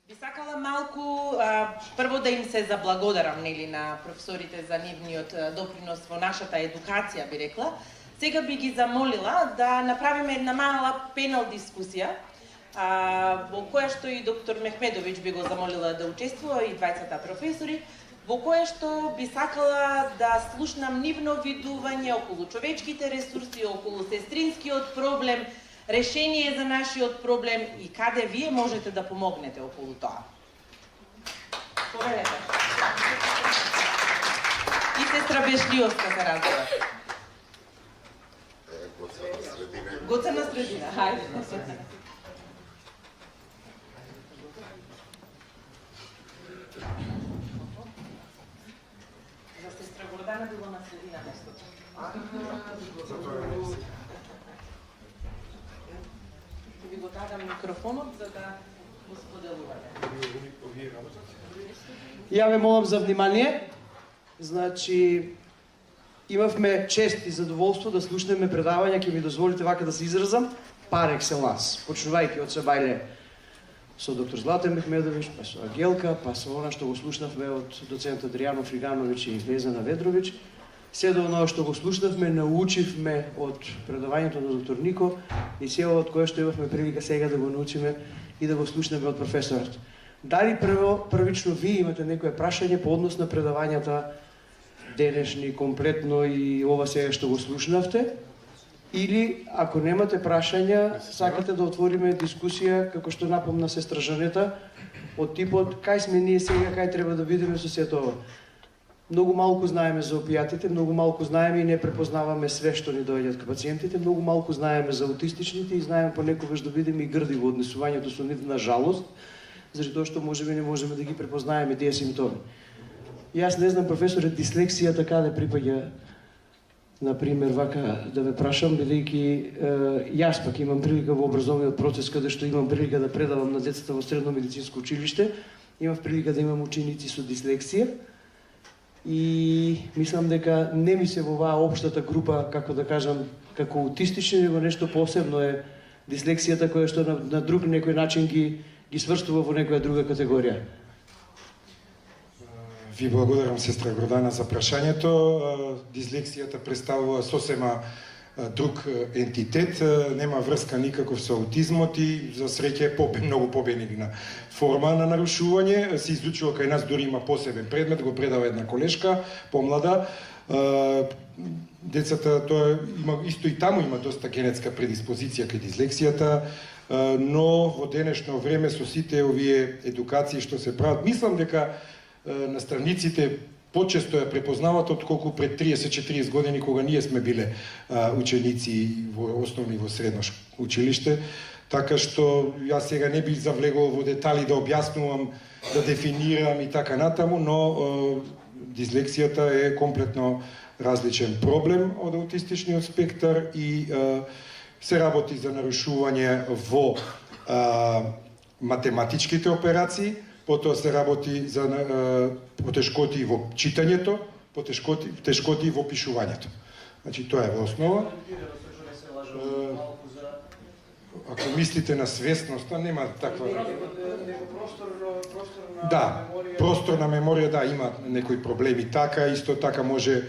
Би сакала малку прво да им се заблагодарам нели на професорите за нивниот допринос во нашата едукација, би рекла. Сега би ги замолила да направиме една мала пенел дискусија, во која што и доктор Мехмедовиќ би го замолила да учествува и двајцата професори, во која што би сакала да слушнам нивно видување околу човечките ресурси, околу сестринскиот проблем, решение за нашиот проблем и каде вие можете да помогнете околу тоа. Повелете. И сестра Бешлиовска се разбира. Гоца на средина, хајде. За сестра Гордана било на средина местото. Ви го дадам микрофонот за да го споделувате. Ја ве молам за внимание. Значи, имавме чест и задоволство да слушнеме предавања, ќе ми дозволите вака да се изразам, пар екселанс, почнувајќи од Сабајле со доктор Златен Мехмедовиќ, па со Агелка, па со она што го слушнавме од доцент Адријано Фригановиќ и Везана Ведровиќ. Се до оно што го слушнавме, научивме од предавањето на доктор Нико и се од кое што имавме прилика сега да го научиме и да го слушнеме од професорот. Дали првично ви имате некое прашање по однос на предавањата денешни комплетно и ова сега што го слушнавте? Или, ако немате прашања, сакате да отвориме дискусија, како што напомна сестра Жанета, од типот, кај сме ние сега, кај треба да бидеме со сето ова? Многу малку знаеме за опијатите, многу малку знаеме и не препознаваме све што ни доаѓаат кај пациентите, многу малку знаеме за аутистичните и знаеме понекогаш да бидеме и грди во однесувањето со нив, на жалост, заради тоа што можеме не можеме да ги препознаеме тие симптоми. Јас не знам, професоре, дислексијата каде припаѓа, например, вака да ве прашам, бидејќи јас пак имам прилика во образовниот процес каде што имам прилика да предавам на децата во средно медицинско училиште, имав прилика да имам ученици со дислексија и мислам дека не ми се во оваа општата група, како да кажам, како аутистични, него нешто посебно е дислексијата која што на друг некој начин ги сврстува во некоја друга категорија. Ви благодарам, сестра Гордана, за прашањето. Дислексијата представува сосема друг ентитет, нема врска никаков со аутизмот и за среќа е многу побенигна форма на нарушување. Се изучува кај нас, дури има посебен предмет, го предава една колешка, помлада. Децата, тоа има исто и таму има доста генетска предиспозиција кај дислексијата, но во денешно време со сите овие едукации што се прават, мислам дека наставниците почесто ја препознават отколку пред 30-40 години кога ние сме биле ученици во основно и во средно училиште, така што јас сега не би завлегувал во детали да објаснувам, да дефинирам и така натаму, но дислексијата е комплетно различен проблем од аутистичниот спектар и се работи за нарушување во математичките операции, потоа се работи за потешкоти во читањето, потешкоти во пишувањето. Значи тоа е во основа. Ако мислите на свесноста, нема таква... Да, просторна меморија, да, има некои проблеми така, исто така може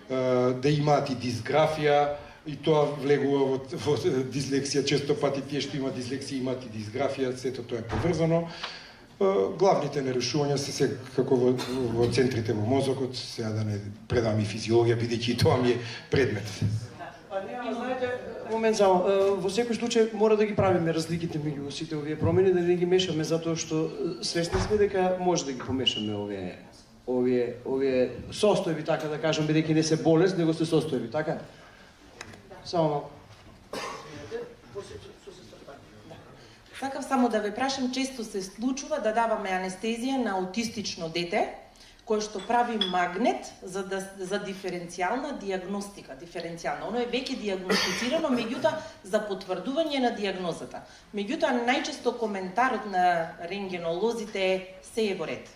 да имаат и дисграфија, и тоа влегува во дислексија, често пати тие што имаат дислексија имаат и дисграфија, сето тоа е поврзано. Главните нарушувања се како во центрите во мозокот, сега да не предам и физиологија, бидејќи и тоа ми е предмет. Па не, знаете, момент само, во секој случај мора да ги правиме разликите меѓу сите овие промени, да не ги мешаме, затоа што свесни сме дека може да ги помешаме овие состојби, така да кажам, бидејќи не се болест, него се состојби, така? Само малку. Сакав само да ве прашам, често се случува да даваме анестезија на аутистично дете, кое што прави магнет за диференцијална диагностика, Оно е веќе диагностицирано, меѓутоа за потврдување на диагнозата. Меѓутоа најчесто коментарот на рентгенолозите е се е во ред.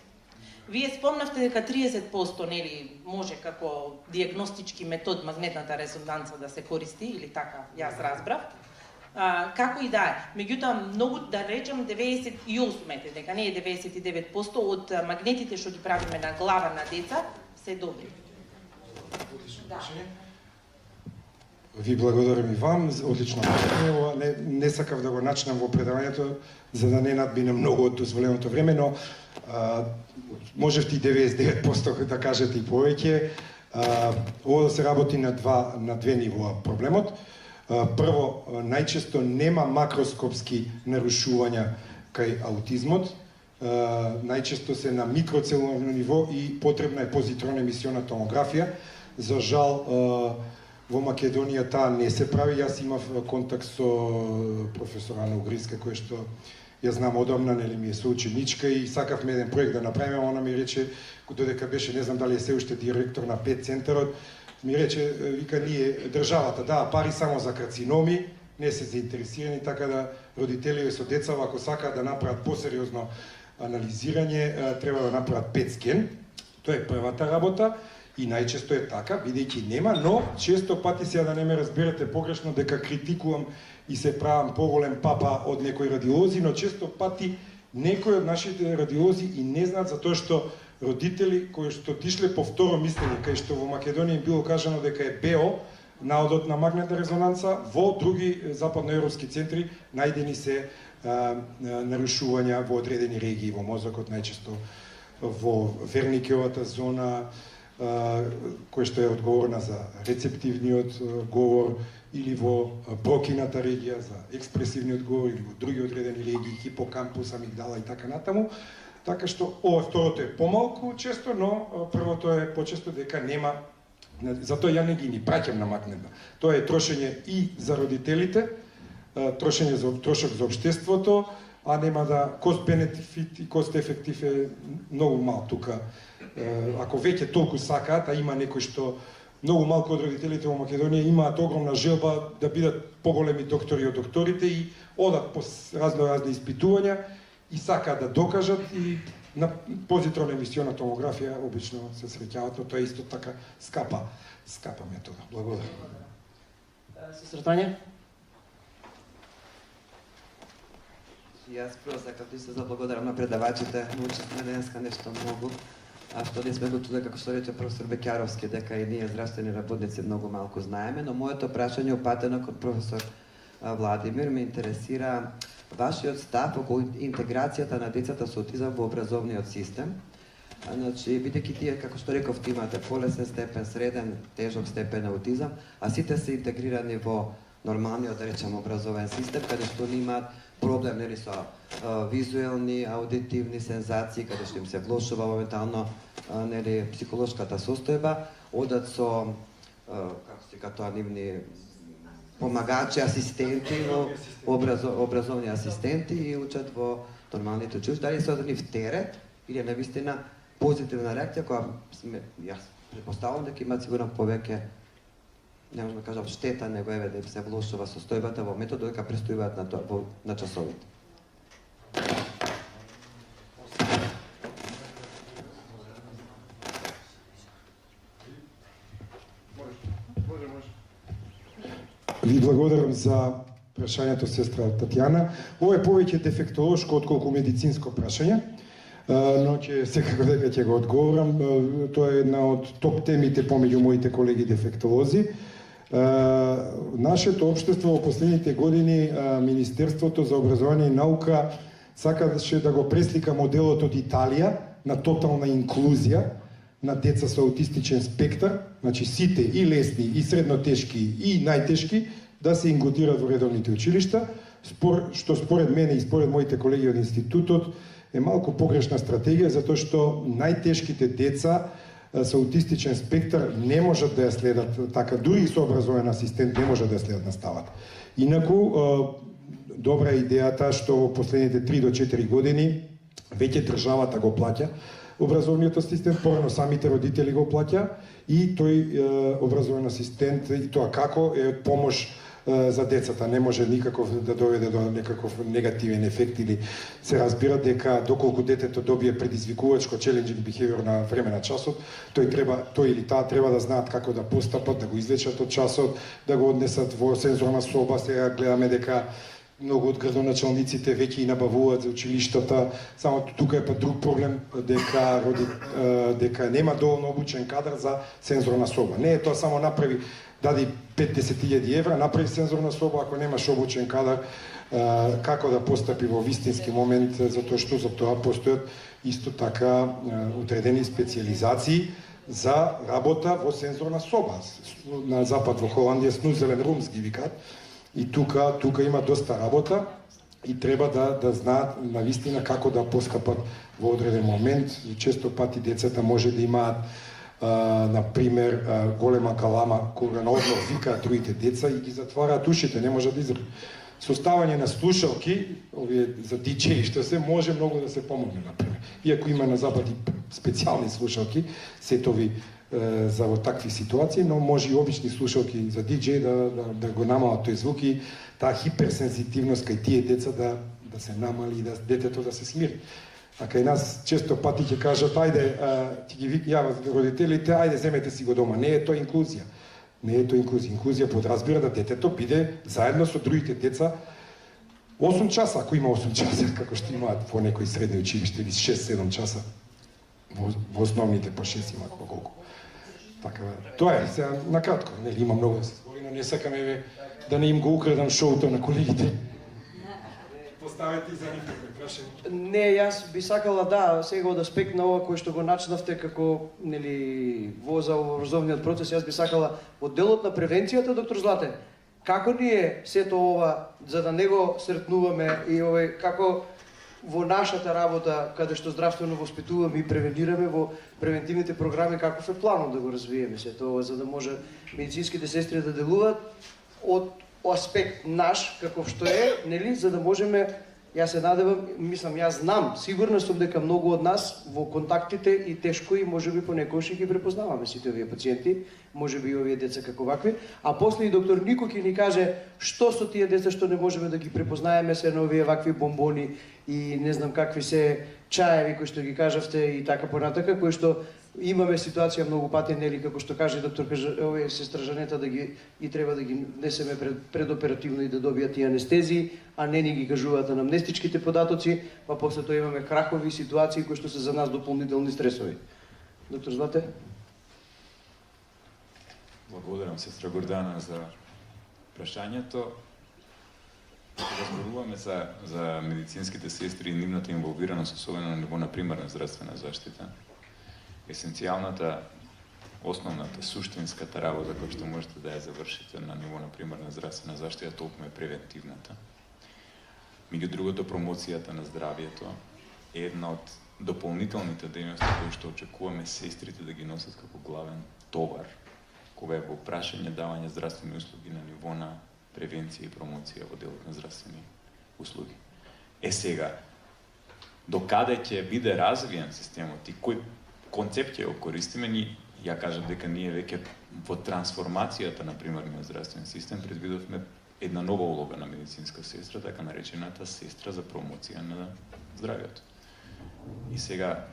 Вие спомнавте дека 30% нели може како диагностички метод магнетната резонанца да се користи, или така јас разбрав. како и да е. Меѓутоа, многу, да речем, 98, дека не е 99% од магнетите што ги правиме на глава на деца, се добри. Ви благодарам и вам, одлично прашање. Не сакав да го начнам во предавањето, за да не надминам многу од дозволеното време, но можевте и 99% да кажете и повеќе. Ова да се работи на две нивоа проблемот. Прво, најчесто нема макроскопски нарушувања кај аутизмот. Најчесто се на микроцелуларно ниво и потребна е позитрона емисиона томографија. За жал, во Македонија таа не се прави. Јас имав контакт со професор Ана Угриска, која што ја знам одамна, нели ми е соученичка и сакавме еден проект да направиме. Она ми рече, додека беше, не знам дали е се уште директор на ПЕТ центарот, ми рече, вика, ние државата дава пари само за карциноми, не се заинтересирани, така да родителите со деца, ако сакаат да направат посериозно анализирање, треба да направат ПЕТ скен. Тоа е првата работа. И најчесто е така, бидејќи нема, но често пати сега да не ме разберете погрешно дека критикувам и се правам поголем папа од некои радиолози, но често пати некои од нашите радиолози и не знаат затоа што родители кои што отишле по второ мислење, кај што во Македонија им било кажано дека е БЕО, наодот на магнетна резонанца, во други западноевропски центри најдени се нарушувања во одредени регии во мозокот, најчесто во Верникевата зона, која што е одговорна за рецептивниот говор, или во Брокината регија за експресивниот говор, или во други одредени регии, хипокампус, амигдала и така натаму. Така што ова второто е помалку често, но првото е почесто дека нема. Затоа ја не ги ни праќам на магнетна. Тоа е трошење и за родителите, трошок за општеството, а нема да cost benefit и cost effective е многу мал тука. Ако веќе толку сакаат, а има некои што многу малку од родителите во Македонија имаат огромна желба да бидат поголеми доктори од докторите и одат по разни испитувања и сакаат да докажат и на позитрона емисиона томографија обично се среќават, но тоа е исто така скапа метода. Благодарам. Сосртање? Јас прво сакав да се заблагодарам на предавачите, научивме денеска нешто многу. А што не сме го чули, како што рече професор Бекјаровски, дека и ние здравствени работници многу малку знаеме, но моето прашање опатено кон професор Владимир ме интересира вашиот став околу интеграцијата на децата со аутизам во образовниот систем. Значи, бидејќи тие, како што рековте, имате полесен степен, среден, тежок степен аутизам, а сите се интегрирани во нормалниот, да речем, образовен систем, каде што не имаат проблем, нели, со визуелни, аудитивни сензации, каде што им се влошува моментално, нели, психолошката состојба, одат со, како се тоа, нивни помагачи, асистенти, во образовни асистенти и учат во нормалните училишта. Дали се од нив терет или навистина позитивна реакција, која јас претпоставувам дека имаат сигурно повеќе, не можам да кажам штета, него еве да им се влошува состојбата во метод дека престојуваат на часовите. Ви благодарам за прашањето, сестра Татјана. Ова е повеќе дефектолошко отколку медицинско прашање, но ќе секако дека ќе го одговорам. Тоа е една од топ темите помеѓу моите колеги дефектолози. Нашето општество во последните години, Министерството за образование и наука сакаше да го преслика моделот од Италија на тотална инклузија на деца со аутистичен спектар, значи сите и лесни, и среднотешки, и најтешки, да се инклудираат во редовните училишта, што според мене и според моите колеги од институтот е малку погрешна стратегија, затоа што најтешките деца со аутистичен спектар не можат да ја следат така, дури и со образовен асистент не можат да ја следат наставата. Инаку, добра е идејата што во последните 3 до 4 години веќе државата го плаќа образовниот асистент, порано самите родители го плаќа и тој образовен асистент, и тоа како е помош за децата, не може никаков да доведе до некаков негативен ефект или се разбира дека доколку детето добие предизвикувачко challenging behavior на време на часот, тој или таа треба да знаат како да постапат, да го излечат од часот, да го однесат во сензорна соба. Сега гледаме дека многу од градоначалниците веќе и набавуваат за училиштата, само тука е па друг проблем дека нема доволно обучен кадар за сензорна соба. Не е тоа само направи, дади 50.000 евра, направи сензорна соба, ако немаш обучен кадар, како да постапи во вистински момент, затоа што за тоа постојат исто така одредени специализации за работа во сензорна соба. На запад во Холандија снузелен румс ги викаат. И тука има доста работа и треба да знаат навистина како да поскапат во одреден момент. И често пати децата може да имаат например голема галама кога на одмор викаат другите деца и ги затвараат ушите, не може да изрекат. Составање на слушалки, овие за диџеи што се може многу да се помогне например. Иако има на запад и специјални слушалки, сетови за во такви ситуации, но може и обични слушалки за диџеј да го намалат тој звук и таа хиперсензитивност кај тие деца да се намали и да детето да се смири. А кај нас често пати ќе кажат ајде, ќе ги јават родителите, ајде земете си го дома. Не е тоа инклузија. Не е тоа инклузија. Инклузија подразбира да детето биде заедно со другите деца 8 часа, ако има 8 часа, како што имаат во некои средни училишта или 6-7 часа. Во основните по 6 имаат по колку. Така, тоа е, сега накратко, нели има многу да се збори, но не сакаме да не им го украдам шоуто на колегите. Поставете и за нив прашање. Не, јас би сакала сега од аспект на ова кој што го начнавте како нели за образовниот процес, јас би сакала од делот на превенцијата, доктор Злате, како ние сето ова за да не го сретнуваме и како во нашата работа, каде што здравствено воспитуваме и превенираме во превентивните програми, каков е планот да го развиеме сето ова, за да може медицинските сестри да делуваат од аспект наш, каков што е, нели, за да можеме, јас се надевам, мислам, јас знам, сигурна сум дека многу од нас во контактите и тешко и можеби понекогаш ги препознаваме сите овие пациенти, можеби и овие деца како вакви, а после и доктор Нико ќе ни каже што со тие деца што не можеме да ги препознаеме се на овие вакви бомбони и не знам какви се чаеви кои што ги кажавте и така понатака, кои што имаме ситуација многу пати, нели, како што каже доктор овие сестра Жанета, да ги и треба да ги внесеме предоперативно и да добијат и анестезии, а не ни ги кажуваат анамнестичките податоци, па после тоа имаме крахови ситуации кои што се за нас дополнителни стресови. Доктор Злате? Благодарам, сестра Гордана, за прашањето. Кога зборуваме за медицинските сестри и нивната инволвираност, особено на ниво на примарна здравствена заштита, есенцијалната, основната, суштинската работа која што можете да ја завршите на ниво на примарна здравствена заштита, толку е превентивната. Меѓу другото, промоцијата на здравието е една од дополнителните дејности кои што очекуваме сестрите да ги носат како главен товар, кога е во прашање давање здравствени услуги на ниво на превенција и промоција во делот на здравствени услуги. Сега, докаде ќе биде развиен системот и кој концепт ќе го користиме, ја кажам дека ние веќе во трансформацијата на примарниот здравствен систем предвидовме една нова улога на медицинска сестра, така наречената сестра за промоција на здравието. И сега,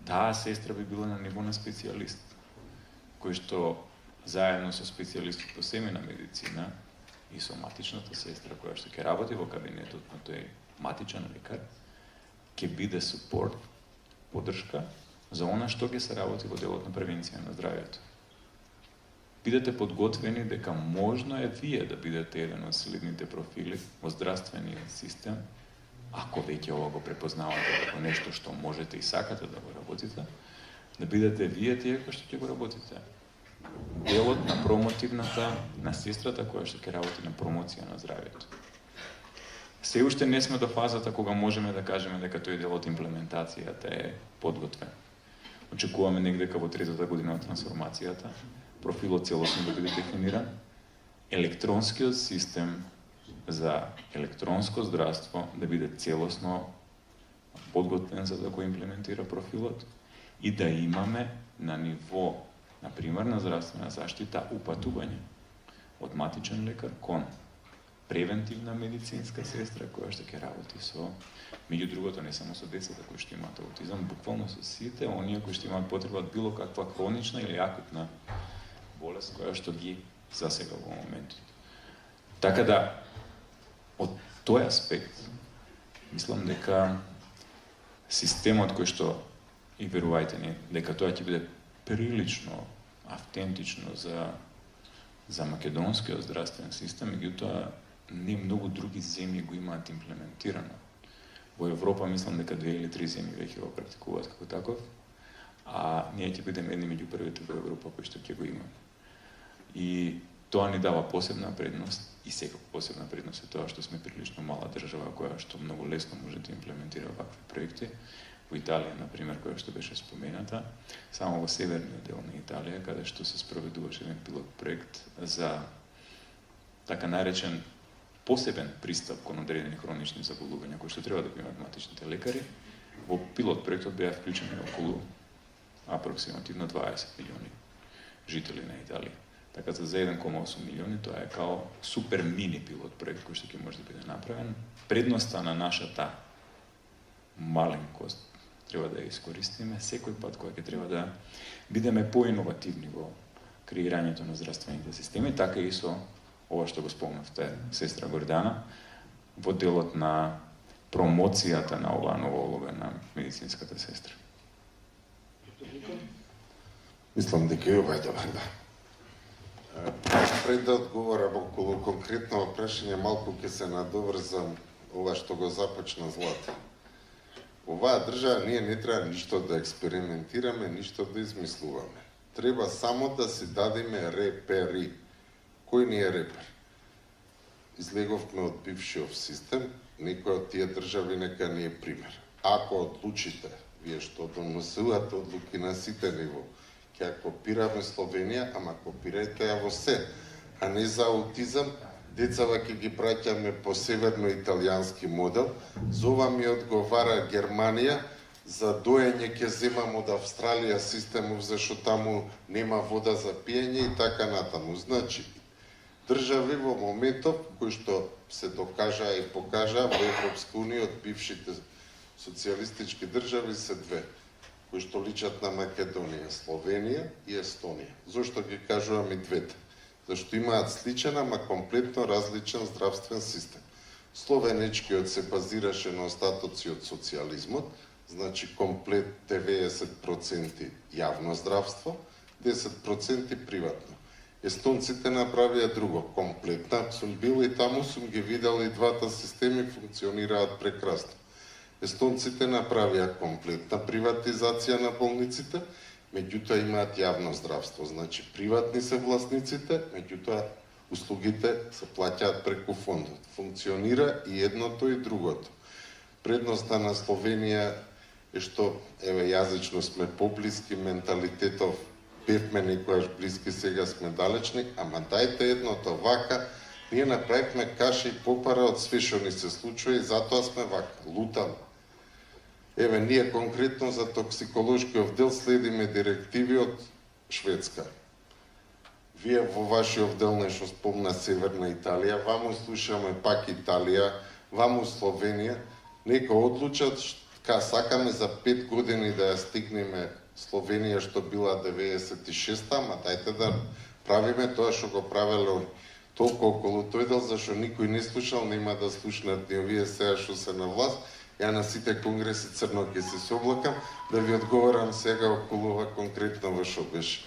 таа сестра би била на ниво на специјалист, кој што заедно со специјалистот по семејна медицина и со матичната сестра која што ќе работи во кабинетот на тој матичен лекар, ќе биде супорт, поддршка за она што ќе се работи во делот на превенција на здравието. Бидете подготвени дека можно е вие да бидете еден од следните профили во здравствениот систем, ако веќе ова го препознавате како нешто што можете и сакате да го работите, да бидете вие тие кои што ќе го работите. Делот на промотивната, на сестрата која што ќе работи на промоција на здравието. Се уште не сме до фазата кога можеме да кажеме дека тој дел од имплементацијата е подготвен. Очекуваме негде во третата година од трансформацијата, профилот целосно да биде дефиниран, електронскиот систем за електронско здравство да биде целосно подготвен за да го имплементира профилот и да имаме на ниво на примарна здравствена заштита упатување од матичен лекар кон превентивна медицинска сестра која што ќе работи со, меѓу другото не само со децата кои што имаат аутизам, буквално со сите оние кои што имаат потреба од било каква хронична или акутна болест која што ги засега во моментот. Така да, од тој аспект, мислам дека системот кој што, и верувајте ни, дека тоа ќе биде прилично автентично за македонскиот здравствен систем, меѓутоа не многу други земји го имаат имплементирано. Во Европа мислам дека 2 или 3 земји веќе го практикуваат како таков, а ние ќе бидеме едни меѓу првите во Европа кои што ќе го имаме. И тоа ни дава посебна предност, и секако посебна предност е тоа што сме прилично мала држава која што многу лесно може да имплементира вакви проекти. Во Италија, например, која што беше спомената, само во северниот дел на Италија, каде што се спроведуваше еден пилот проект за така наречен посебен пристап кон одредени хронични заболувања кои што треба да го имаат матичните лекари, во пилот проектот беа вклучени околу апроксимативно 20 милиони жители на Италија. Така за 1,8 милиони тоа е као супер мини пилот проект кој што ќе може да биде направен. Предноста на нашата маленкост треба да ја искористиме секој пат кога ќе треба да бидеме поиновативни во креирањето на здравствените системи, така и со ова што го спомнавте, сестра Гордана, во делот на промоцијата на оваа нова улога на медицинската сестра. Мислам дека е ова добар, да. Пред да одговорам околу конкретно прашање, малку ќе се надоврзам ова што го започна Злата. Оваа држава ние не треба ништо да експериментираме, ништо да измислуваме. Треба само да си дадеме репери. Кој ни е репер? Излеговме од бившиот систем, некој од тие држави нека ни е пример. Ако одлучите, вие што донесувате одлуки на сите ниво, ќе копираме Словенија, ама копирајте ја во се, а не за аутизам, децава ќе ги праќаме по северно-италијански модел, за ова ми одговара Германија, за доење ќе земам од Австралија системов, зашто таму нема вода за пиење и така натаму. Значи, држави во моментов, кои што се докажаа и покажаа во Европска унија од бившите социјалистички држави се две, кои што личат на Македонија, Словенија и Естонија. Зошто ги кажувам и двете? Зашто имаат сличен, ама комплетно различен здравствен систем. Словенечкиот се базираше на остатоци од социјализмот, значи комплет 90% јавно здравство, 10% приватно. Естонците направија друго, комплетна. Сум бил и таму, сум ги видел и двата системи функционираат прекрасно. Естонците направија комплетна приватизација на болниците, меѓутоа имаат јавно здравство. Значи, приватни се власниците, меѓутоа услугите се плаќаат преку фондот. Функционира и едното и другото. Предноста на Словенија е што, еве, јазично сме поблиски, менталитетов бевме некојаш блиски, сега сме далечни, ама дајте едното вака, ние направивме каша и попара од све што ни се случува и затоа сме вака, лутаме. Еве, ние конкретно за токсиколошкиот дел следиме директиви од Шведска. Вие во вашиот дел нешто спомна Северна Италија, ваму слушаме пак Италија, ваму Словенија, нека одлучат ка сакаме за 5 години да ја стигнеме Словенија што била 96-та, ама дајте да правиме тоа што го правело толку околу тој дел, зашто никој не слушал, нема да слушнат ни овие сега што се на власт. Ја на сите конгреси црно ќе се соблакам, да ви одговорам сега околу ова конкретно во што беше.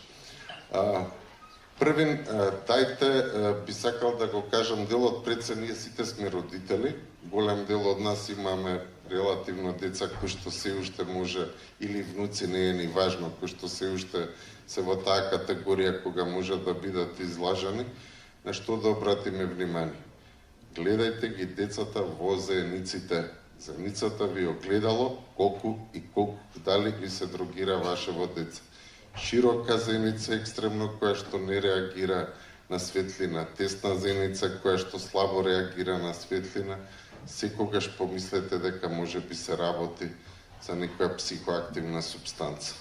Првин, тајте, би сакал да го кажам, делот пред се, ние сите сме родители, голем дел од нас имаме релативно деца кои што се уште може, или внуци, не е ни важно, кои што се уште се во таа категорија кога можат да бидат излажани, на што да обратиме внимание. Гледајте ги децата во заедниците. Заедницата ви огледало колку и колку дали ви се дрогира вашево деца. Широка заедница екстремно која што не реагира на светлина, тесна заедница која што слабо реагира на светлина, секогаш помислете дека може би се работи за некоја психоактивна субстанца.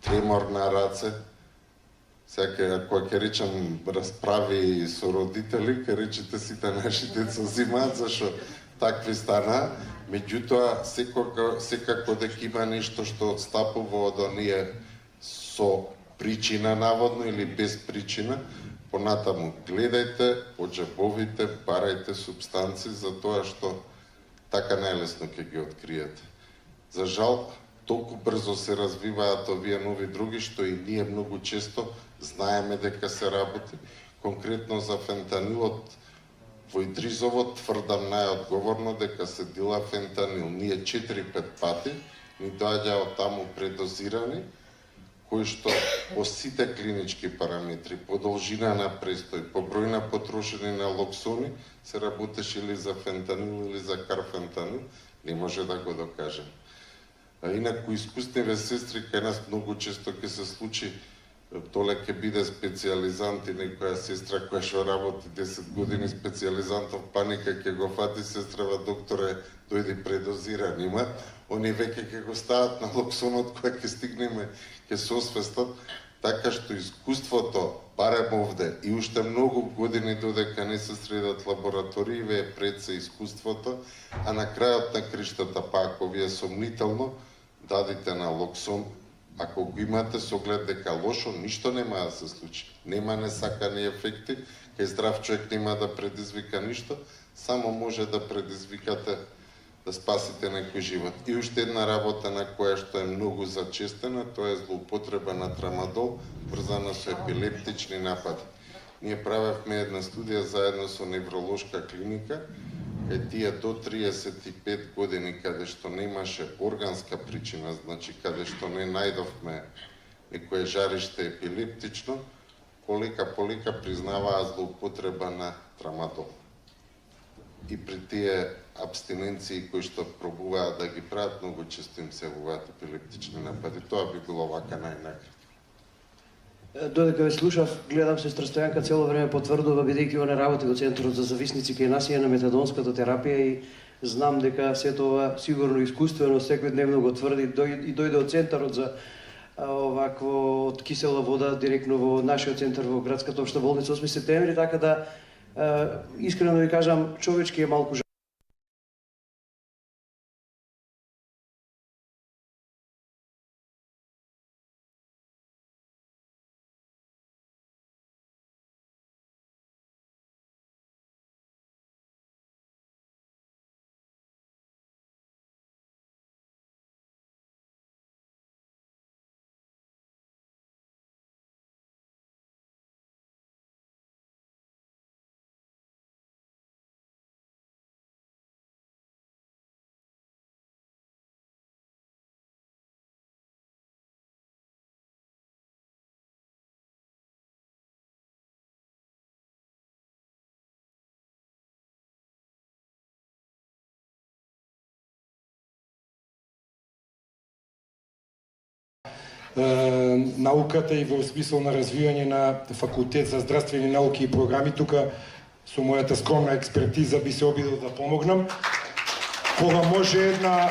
Тремор на раце, Сега, ако ќе речам расправи со родители, ќе речете сите наши деца взимаат, зашо такви стана. Меѓутоа, секако дека има нешто што отстапува од оние со причина наводно или без причина, понатаму гледајте, поджабовите, барајте субстанци за тоа што така најлесно ќе ги откриете. За жал, толку брзо се развиваат овие нови други, што и ние многу често знаеме дека се работи. Конкретно за фентанилот, во Идризово тврдам најодговорно дека се дила фентанил. Ние 4-5 пати ни доаѓа од таму предозирани, кои што по сите клинички параметри, по должина на престој, по број на потрошени на локсони, се работеше или за фентанил или за карфентанил, не може да го докажем. А инаку искусниве сестри кај нас многу често ќе се случи, толе ќе биде специализант и некоја сестра која што работи 10 години специализантов паника ќе го фати сестрава докторе, дојди предозиран има, они веќе ќе го стават на локсонот кога ќе стигнеме, ќе се освестат, така што искуството, барем овде, и уште многу години додека не се средат лаборатории, ве пред се искуството, а на крајот на криштата, па ако ви е сомнително, дадите на локсон, ако го имате со оглед дека лошо, ништо нема да се случи. Нема несакани ефекти, кај здрав човек нема да предизвика ништо, само може да предизвикате да спасите некој живот. И уште една работа на која што е многу зачестена, тоа е злоупотреба на трамадол, врзана со епилептични напади. Ние правевме една студија заедно со невролошка клиника, кај тие до 35 години, каде што немаше органска причина, значи каде што не најдовме некое жариште епилептично, полека признаваа злоупотреба на трамадол. И при тие абстиненции кои што пробуваат да ги прават, многу често им се јавуваат епилептични напади. Тоа би било вака најнакратко. Додека ве слушав, гледам сестра Стојанка цело време потврдува, бидејќи она работи во Центарот за зависници кај нас и на метадонската терапија и знам дека сето ова сигурно искуствено секојдневно го тврди и дојде од Центарот за овакво од кисела вода директно во нашиот центар во градската општа болница 8 септември, така да искрено ви кажам, човечки е малку науката и во смисол на развивање на факултет за здравствени науки и програми. Тука со мојата скромна експертиза би се обидел да помогнам. Кога може една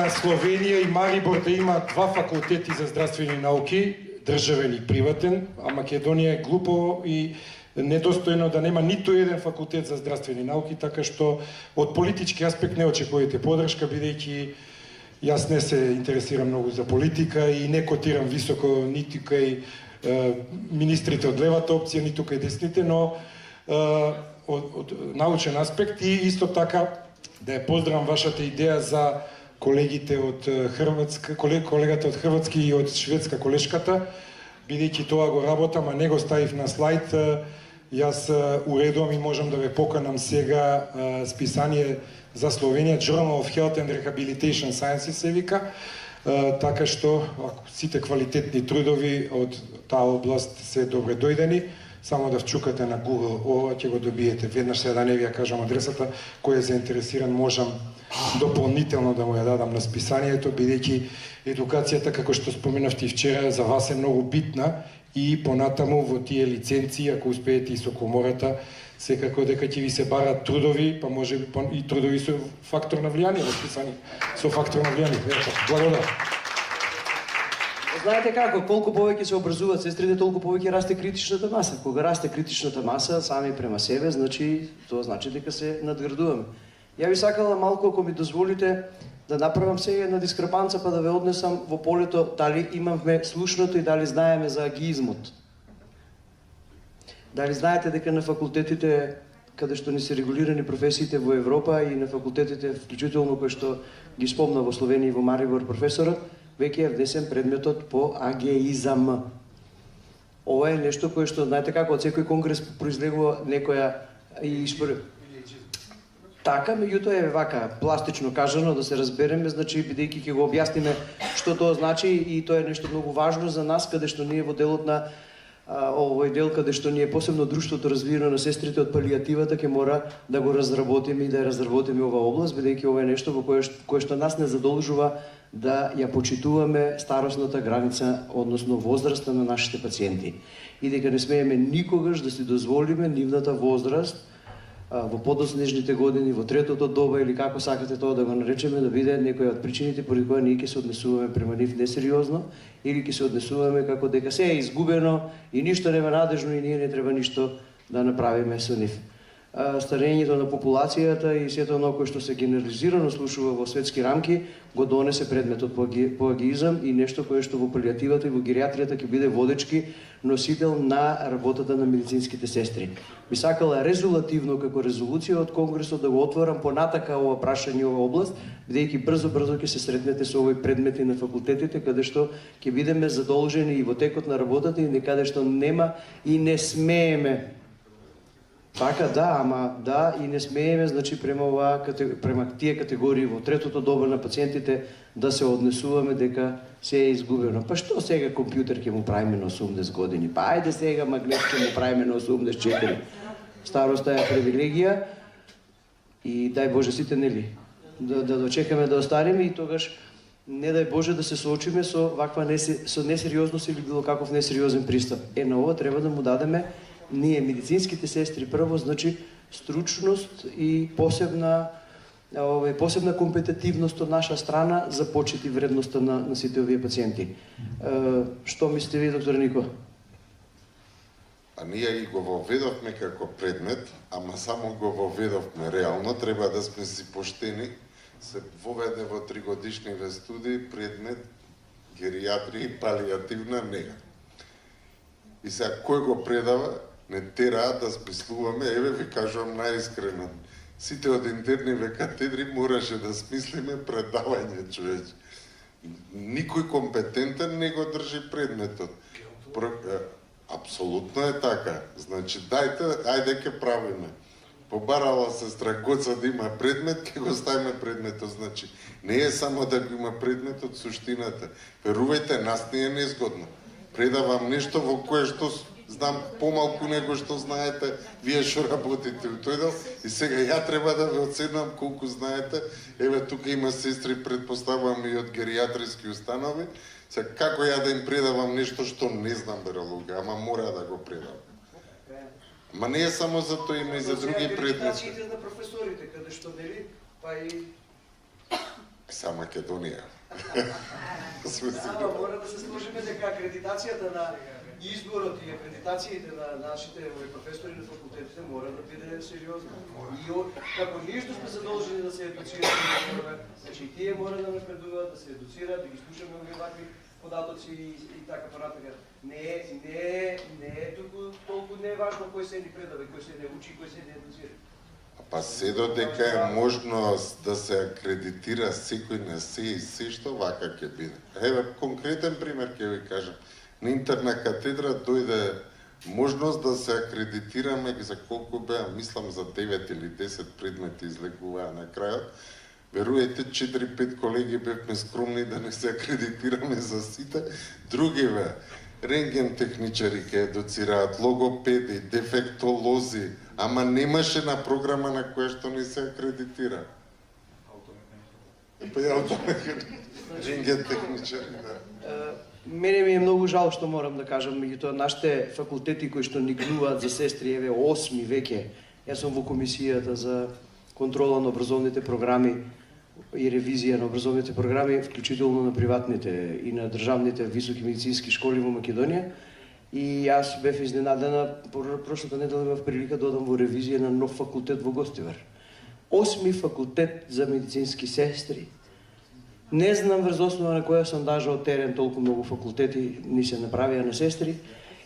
Словенија и Марибор да има 2 факултети за здравствени науки, државен и приватен, а Македонија е глупо и недостојно да нема ниту еден факултет за здравствени науки, така што од политички аспект не очекувате подршка, бидејќи јас не се интересирам многу за политика и не котирам високо ниту кај министрите од левата опција, ниту кај десните, но од научен аспект и исто така да ја поздравам вашата идеја за колегите од Хрватска, колегата од Хрватски и од шведска колешката, бидејќи тоа го работам, а не го ставив на слайд. Јас уредувам и можам да ве поканам сега списание за Словенија, Journal of Health and Rehabilitation Sciences се вика, така што ако сите квалитетни трудови од таа област се добре дојдени, само да вчукате на Google, ова ќе го добиете. Веднаш сега да не ви ја кажам адресата, кој е заинтересиран, можам дополнително да му ја дадам на списанието, бидејќи едукацијата, како што споменавте и вчера, за вас е многу битна и понатаму во тие лиценци, ако успеете и со комората, секако дека ќе ви се барат трудови, па може и трудови со фактор на влијание, расписани со фактор на влијание. Благодарам. Знаете како, колку повеќе се образуваат сестрите, толку повеќе расте критичната маса. Кога расте критичната маса сами према себе, значи тоа значи дека се надградуваме. Ја би сакала малку, ако ми дозволите, да направам сега една дискрепанца, па да ве однесам во полето дали имавме слушното и дали знаеме за агиизмот. Дали знаете дека на факултетите каде што не се регулирани професиите во Европа и на факултетите, вклучително кои што ги спомна во Словенија и во Марибор професорот, веќе е внесен предметот по агеизам. Ова е нешто кое што, знаете како, од секој конгрес произлегува некоја и така, меѓутоа е вака, пластично кажано, да се разбереме, значи, бидејќи ќе го објасниме што тоа значи и тоа е нешто многу важно за нас, каде што ние во делот на овој дел, каде што ние посебно друштвото развивано на сестрите од палијативата, ќе мора да го разработиме и да ја разработиме ова област, бидејќи ова е нешто во кое што нас не задолжува да ја почитуваме старосната граница, односно возраста на нашите пациенти. И дека не смееме никогаш да си дозволиме нивната возраст во подоснежните години, во третото доба или како сакате тоа да го наречеме, да биде некоја од причините поради која ние ќе се однесуваме према нив несериозно или ќе се однесуваме како дека се е изгубено и ништо нема надежно и ние не треба ништо да направиме со нив. Старењето на популацијата и сето оно кое што се генерализирано слушува во светски рамки го донесе предметот по агиизам и нешто кое што во палијативата и во геријатријата ќе биде водечки носител на работата на медицинските сестри. Би сакала резолативно како резолуција од Конгресот да го отворам понатака ова прашање, ова област, бидејќи брзо ќе се сретнете со овој предмети на факултетите, каде што ќе бидеме задолжени и во текот на работата и некаде што нема и не смееме. Така да, ама да и не смееме, значи према тие категории во третото доба на пациентите да се однесуваме дека се е изгубено. Па што сега компјутер ќе му правиме на 80 години? Па ајде сега магнет ќе му правиме на 84. Староста е привилегија и дај Боже сите, нели, да дочекаме да остариме и тогаш не дај Боже да се соочиме со ваква со несериозност или било каков несериозен пристап. На ова треба да му дадеме ние медицинските сестри прво, значи стручност и посебна компетитивност од наша страна за почит и вредноста на сите овие пациенти. Што мислите ви, доктор Нико? А ние и го воведовме како предмет, ама само го воведовме реално, треба да сме си поштени. Се воведе во 3-годишниве студии предмет геријатрија и палијативна нега. И сега кој го предава, не тераат да смислуваме, еве ви кажувам најискрено. Сите од интерниве катедри мораше да смислиме предавање, човече. Никој компетентен не го држи предметот. Апсолутно е така. Значи, ајде ке правиме. Побарала сестра Гоца да има предмет, ке го ставиме предметот. Значи, не е само да го има предметот, суштината. Верувајте, нас не е незгодно. Предавам нешто во кое што знам помалку него што знаете, вие што работите у тој дел, и сега ја треба да ве оценам колку знаете. Еве, тука има сестри, предпоставувам и од геријатриски установи. Сега, како ја да им предавам нешто што не знам, бералуга, ама мора да го предавам. Ма не е само за тоа, има и за други предмети. На професорите, каде што нели, па и Са Македонија. Мора да се сложиме дека акредитацијата на изборот и акредитациите на нашите професори на факултетите мора да биде сериозна. И како ние што сме задолжени да се едуцираме, значи тие мора да напредуваат, да се едуцираат, да ги слушаме овие вакви податоци и така понатака. Не е толку не е важно кој се ни предава, кој се не учи, кој се не едуцира. Па се додека е можност да се акредитира секој на се и се што вака ќе биде. Еве, конкретен пример ќе ви кажам. На интерна катедра дојде можност да се акредитираме за колку беа, мислам за 9 или 10 предмети излегуваа на крајот. Веруете, 4-5 колеги бевме скромни да не се акредитираме за сите. Други беа рентген техничари ке едуцираат, логопеди, дефектолози, ама немаше на програма на која што не се акредитира. Па ја рентген техничари, да. Мене ми е многу жал што морам да кажам, меѓутоа нашите факултети кои што ни гнуваат за сестри, еве 8 веќе, јас сум во комисијата за контрола на образовните програми и ревизија на образовните програми, вклучително на приватните и на државните високи медицински школи во Македонија. И јас бев изненадена, прошлата недела имав прилика да одам во ревизија на нов факултет во Гостивар. 8-ми факултет за медицински сестри. Не знам врз основа на која сондажа од терен толку многу факултети ни се направија на сестри.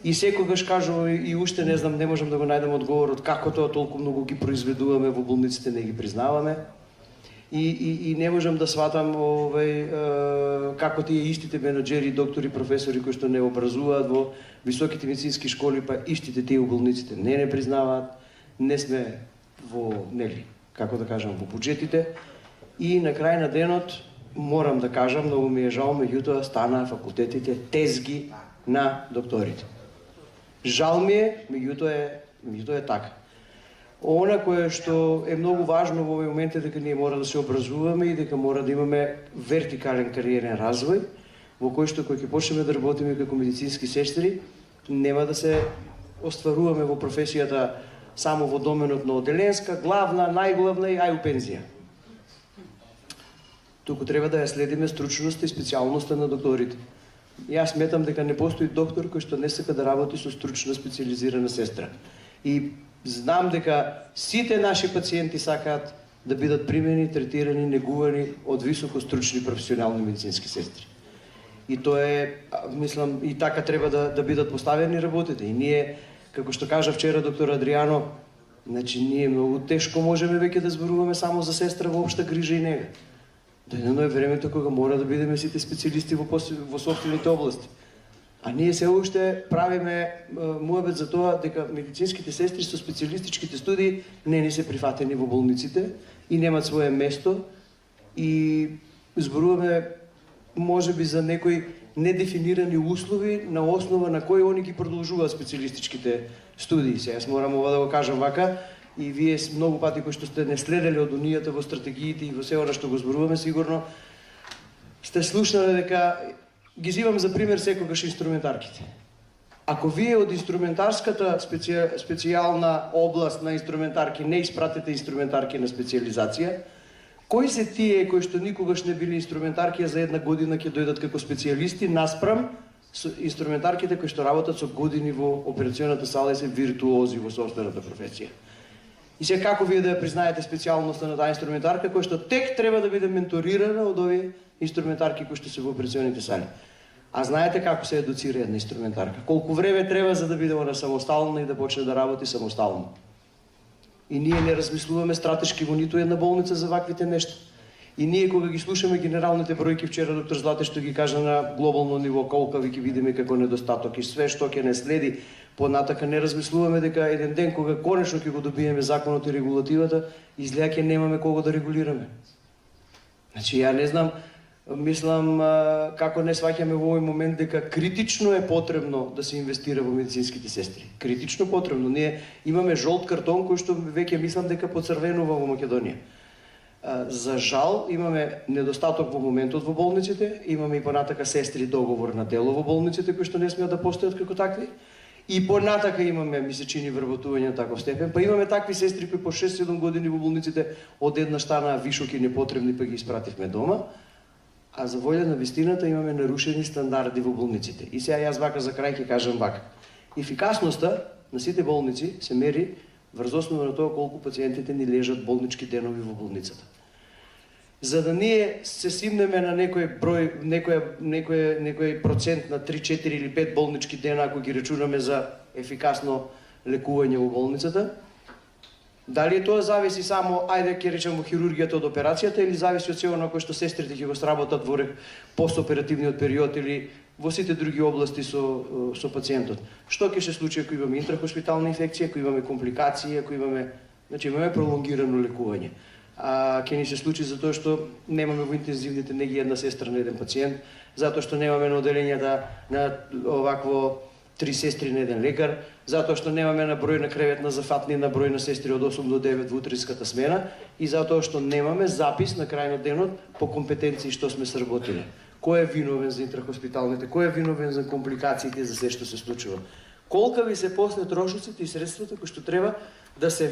И секогаш кажувам и уште не знам, не можам да го најдам одговорот како тоа толку многу ги произведуваме во болниците, не ги признаваме. И не можам да сватам како тие истите менаџери, доктори, професори кои што не образуваат во високите медицински школи, па истите тие у болниците не признаваат. Не сме во, нели, како да кажам, во буџетите. И на крај на денот морам да кажам, многу ми е жал, меѓутоа стана факултетите тезги на докторите. Жал ми е, меѓутоа е така. Она кое што е многу важно во овој момент е дека ние мора да се образуваме и дека мора да имаме вертикален кариерен развој, во кој што кога ќе почнеме да работиме како медицински сестри, нема да се остваруваме во професијата само во доменот на оделенска, главна, најглавна и ај у пензија. Туку треба да ја следиме стручноста и специјалноста на докторите. Јас сметам дека не постои доктор кој што не сака да работи со стручна специализирана сестра. И знам дека сите наши пациенти сакаат да бидат примени, третирани, негувани од високо стручни професионални медицински сестри. И тоа е, мислам, и така треба да бидат поставени работите. И ние, како што кажа вчера доктор Адријано, значи ние многу тешко можеме веќе да зборуваме само за сестра во општа грижа и нега. Дојдено е времето кога мора да бидеме сите специјалисти во собствените области. А ние се уште правиме муабет за тоа дека медицинските сестри со специјалистичките студии не ни се прифатени во болниците и немат свое место и зборуваме можеби за некои недефинирани услови на основа на кои они ги продолжуваат специјалистичките студии. Сега јас морам ова да го кажам вака и вие многу пати кои што сте не следеле од унијата во стратегиите и во се она што го зборуваме, сигурно сте слушнале дека ги зивам за пример секогаш инструментарките. Ако вие од инструментарската специјална област на инструментарки не испратите инструментарки на специализација, кои се тие кои што никогаш не били инструментарки, а за една година ќе дојдат како специјалисти наспрам со инструментарките кои што работат со години во операционата сала и се виртуози во собствената професија. И сега како вие да ја признаете специјалноста на таа инструментарка која што тек треба да биде менторирана од овие инструментарки кои што се во операционите сали. А знаете како се едуцира една инструментарка? Колку време треба за да биде она самостална и да почне да работи самостално? И ние не размислуваме стратешки во ниту една болница за ваквите нешта. И ние кога ги слушаме генералните бројки, вчера доктор Злате што ги кажа на глобално ниво колка ви ги видиме како недостаток и све што ќе не следи понатака, не размислуваме дека еден ден кога конечно ќе го добиеме законот и регулативата, излеа ќе немаме кого да регулираме. Значи ја не знам, мислам како не сваќаме во овој момент дека критично е потребно да се инвестира во медицинските сестри. Критично потребно. Ние имаме жолт картон кој што веќе мислам дека поцрвенува во Македонија. За жал имаме недостаток во моментот во болниците, имаме и понатака сестри договор на дело во болниците кои што не смеат да постојат како такви. И понатака имаме месечини вработување на таков степен, па имаме такви сестри кои по 6-7 години во болниците одеднаш станаа вишоки непотребни, па ги испративме дома. А за волја на вистината имаме нарушени стандарди во болниците. И сега јас вака за крај ќе кажам вака. Ефикасноста на сите болници се мери врз основа на тоа колку пациентите ни лежат болнички денови во болницата. За да ние се симнеме на некој број, некој процент на 3, 4 или 5 болнички дена, ако ги рачунаме за ефикасно лекување во болницата, дали тоа зависи само, ајде ќе речеме, хирургијата од операцијата или зависи од сео на кој што сестрите ќе го сработат во постоперативниот период или во сите други области со пациентот. Што ќе се случи ако имаме интрахоспитална инфекција, ако имаме компликации, ако имаме пролонгирано лекување? Ќе ни се случи затоа што немаме во интензивните неги една сестра на еден пациент, затоа што немаме на оделењата на овакво 3 сестри на еден лекар, затоа што немаме на број на креветна зафатни на број на сестри од 8 до 9 во утринската смена и затоа што немаме запис на крај на денот по компетенции што сме сработиле. Кој е виновен за интрахоспиталните, кој е виновен за компликациите, за се што се случува. Колка ви се после трошоците и средствата кои што треба да се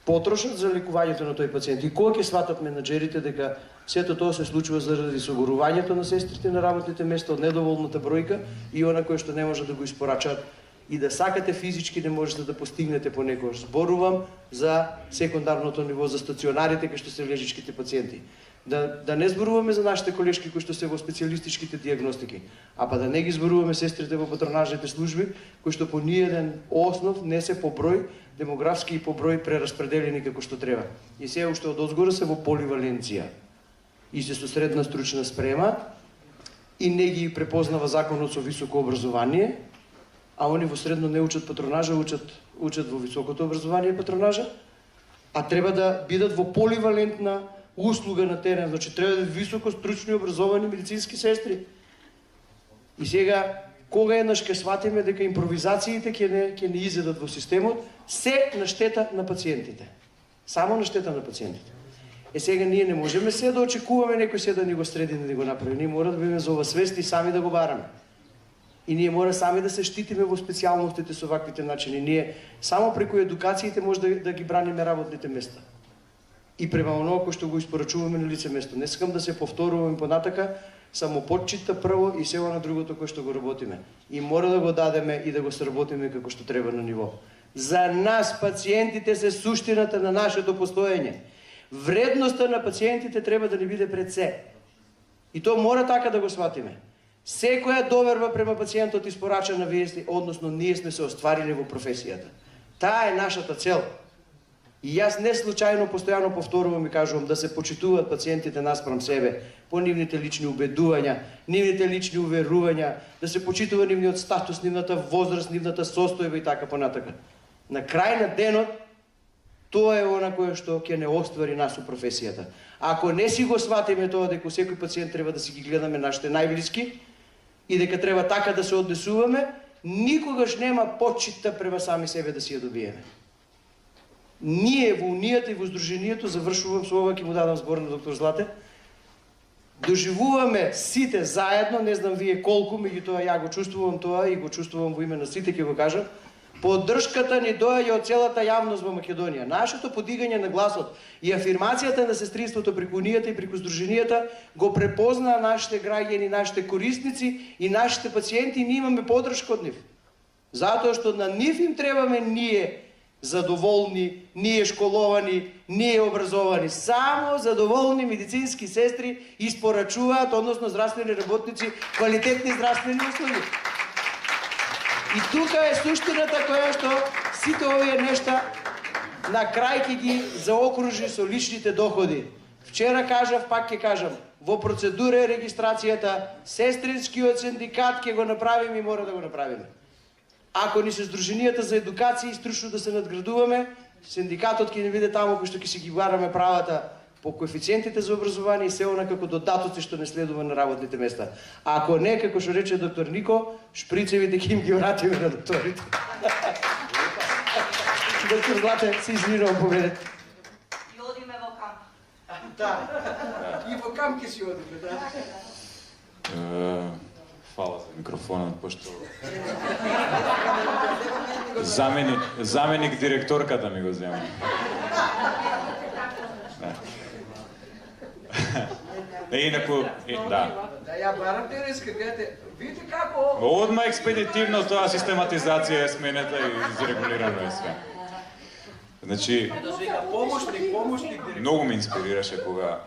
потрошат за лекувањето на тој пациент. И кога ќе сватат менаџерите дека сето тоа се случува заради согорувањето на сестрите на работните места, од недоволната бројка и она кој што не може да го испорачат и да сакате физички не можете да постигнете понекогаш. Зборувам за секундарното ниво, за стационарите кај што се лежичките пациенти. Да не зборуваме за нашите колешки кои што се во специјалистичките диагностики, а па да не ги зборуваме сестрите во патронажните служби, кои што по ниеден основ не се по број демографски и по број прераспределени како што треба. И се уште од озгора се во поливаленција. И се со средна стручна спрема и не ги препознава законот со високо образование, а они во средно не учат патронажа, учат во високото образование патронажа, а треба да бидат во поливалентна услуга на терен, значи треба да високо стручни образовани медицински сестри. И сега, кога еднаш ќе сватиме дека импровизациите ќе не изедат во системот, се на штета на пациентите. Само на штета на пациентите. Сега ние не можеме се да очекуваме некој се да ни го среди, да ни го направи. Ние мора да бидеме за ова свести и сами да го бараме. И ние мора сами да се штитиме во специјалностите со ваквите начини. Ние само преку едукациите може да ги браниме работните места. И према оноа кој што го испорачуваме на лице место. Не сакам да се повторуваме понатака, само почита прво и се на другото кој што го работиме. И мора да го дадеме и да го сработиме како што треба на ниво. За нас пациентите се суштината на нашето постоење. Вредноста на пациентите треба да ни биде пред се. И то мора така да го сватиме. Секоја доверба према пациентот испорача на вести, односно ние сме се остварили во професијата. Таа е нашата цел. И јас не случајно постојано повторувам и кажувам да се почитуваат пациентите наспрам себе, по нивните лични убедувања, нивните лични уверувања, да се почитува нивниот статус, нивната возраст, нивната состојба и така понатака. На крај на денот, тоа е она кое што ќе не оствари нас у професијата. Ако не си го сватиме тоа дека секој пациент треба да си ги гледаме нашите најблиски и дека треба така да се однесуваме, никогаш нема почита према сами себе да си ја добиеме. Ние во Унијата и во Сдруженијето, завршувам со ова, ќе му дадам збор на доктор Злате, доживуваме сите заедно, не знам вие колку, меѓутоа ја го чувствувам тоа и го чувствувам во име на сите, ќе го кажам, поддршката ни доаѓа од целата јавност во Македонија. Нашето подигање на гласот и афирмацијата на сестринството преку Унијата и преку Сдруженијата го препознаа нашите граѓани, нашите корисници и нашите пациенти и ние имаме поддршка од нив. Затоа што на нив им требаме ние задоволни, ние школовани, ние образовани. Само задоволни медицински сестри испорачуваат, односно здравствени работници, квалитетни здравствени услуги. И тука е суштината која што сите овие нешта на крај ќе ги заокружи со личните доходи. Вчера кажав, пак ќе кажам, во процедура е регистрацијата, сестринскиот синдикат ќе го направиме и мора да го направиме. Ако ни се Сдруженијата за едукација и стручно да се надградуваме, синдикатот ќе ни биде таму кој што ќе си ги бараме правата по коефициентите за образование и се она како додатоци што не следува на работните места. А ако не, како што рече доктор Нико, шприцевите ќе им ги вратиме на докторите. Доктор Злате, се извинувам, поведете. И одиме во камп. Да. И во камп ќе си одиме, да. Фала за микрофонот, пошто заменик директорката ми го зема. Инаку, да. Да ја барам денеска, гледате, видите како... Одма експедитивно тоа систематизација е сменета и изрегулирано е све. Значи, помошник. многу ме инспирираше кога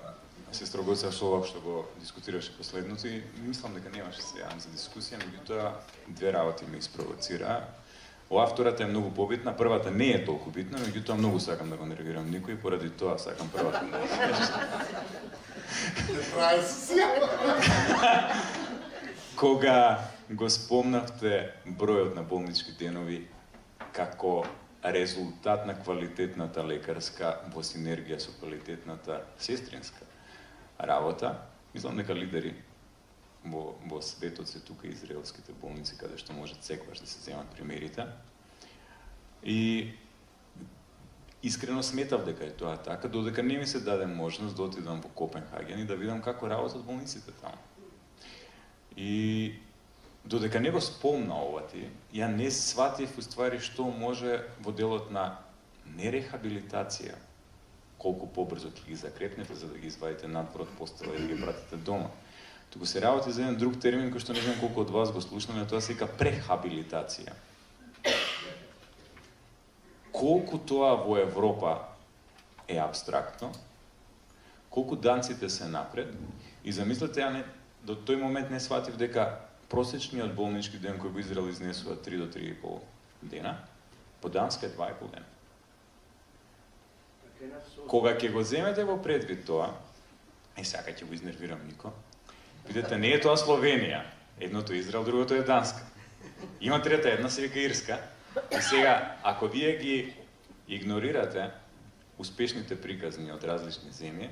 сестра Гоца Совак што го дискутираше последното и мислам дека немаше се јавам за дискусија, меѓутоа две работи ме испровоцира. Ова втората е многу побитна, првата не е толку битна, меѓутоа многу сакам да го нервирам никој, поради тоа сакам првата. Кога го спомнавте бројот на болнички денови како резултат на квалитетната лекарска во синергија со квалитетната сестринска работа, мислам дека лидери во светот се тука израелските болници каде што можат секогаш да се земат примерите. И искрено сметав дека е тоа така, додека не ми се даде можност да отидам во Копенхаген и да видам како работат болниците таму. И додека не го спомна ова ти, ја не сватив уствари што може во делот на не рехабилитација, колку побрзо ќе ги закрепнете за да ги извадите надвор од постела и да ги пратите дома. Туку се работи за еден друг термин кој што не знам колку од вас го слушнаме, тоа се вика прехабилитација. Колку тоа во Европа е абстрактно, колку данците се напред, и замислете, ја не, до тој момент не сватив дека просечниот болнички ден кој во Израел изнесува 3 до 3,5 дена, по Данска е 2,5 дена. Кога ќе го земете во предвид тоа, и сега ќе го изнервирам Нико, видите, не е тоа Словенија, едното е Израел, другото е Данска. Има трета, една се вика Ирска, и сега, ако вие ги игнорирате успешните приказни од различни земји,